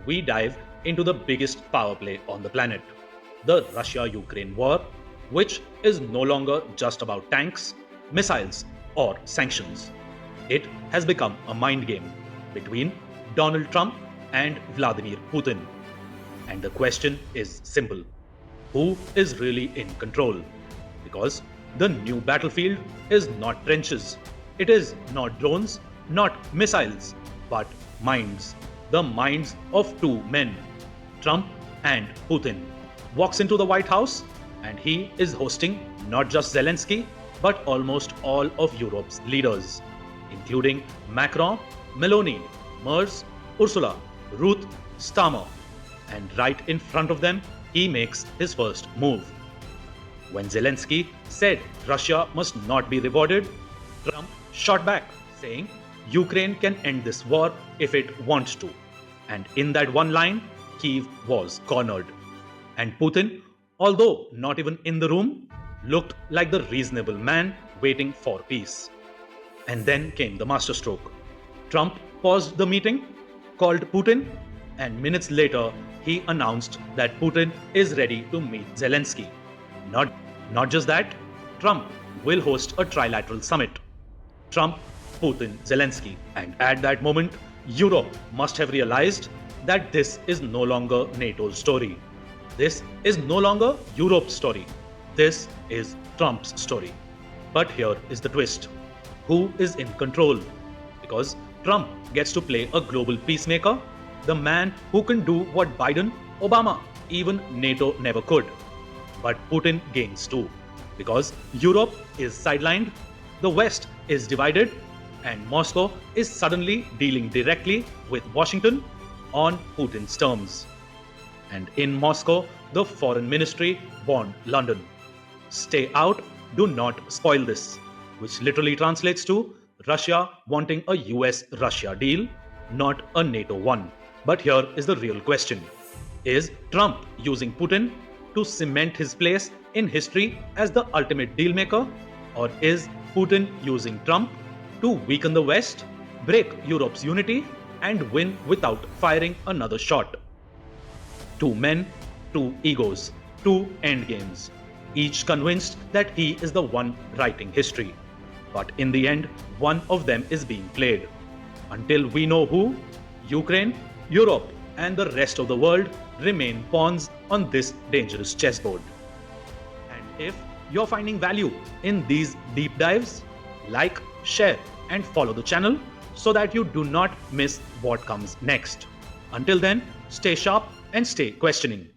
we dive into the biggest power play on the planet, the Russia-Ukraine war, which is no longer just about tanks, missiles, or sanctions. It has become a mind game between Donald Trump and Vladimir Putin. And the question is simple: who is really in control? Because the new battlefield is not trenches, it is not drones, not missiles, but minds. The minds of two men, Trump and Putin. Walks into the White House and he is hosting not just Zelensky, but almost all of Europe's leaders, including Macron, Meloni, Merz, Ursula, Ruth, Starmer. And right in front of them, he makes his first move. When Zelensky said Russia must not be rewarded, Trump shot back, saying Ukraine can end this war if it wants to. And in that one line, Kyiv was cornered. And Putin, although not even in the room, looked like the reasonable man waiting for peace. And then came the masterstroke. Trump paused the meeting, called Putin, and minutes later, he announced that Putin is ready to meet Zelensky. Not just that, Trump will host a trilateral summit. Trump, Putin, Zelensky. And at that moment, Europe must have realized that this is no longer NATO's story. This is no longer Europe's story. This is Trump's story. But here is the twist. Who is in control? Because Trump gets to play a global peacemaker, the man who can do what Biden, Obama, even NATO never could. But Putin gains too, because Europe is sidelined, the West is divided, and Moscow is suddenly dealing directly with Washington on Putin's terms. And in Moscow, the foreign ministry warned London, stay out, do not spoil this, which literally translates to Russia wanting a US-Russia deal, not a NATO one. But here is the real question. Is Trump using Putin to cement his place in history as the ultimate dealmaker? Or is Putin using Trump to weaken the West, break Europe's unity, and win without firing another shot? Two men, two egos, two endgames, each convinced that he is the one writing history. But in the end, one of them is being played. Until we know who, Ukraine, Europe, and the rest of the world remain pawns on this dangerous chessboard. And if you're finding value in these deep dives, like, share, and follow the channel so that you do not miss what comes next. Until then, stay sharp and stay questioning.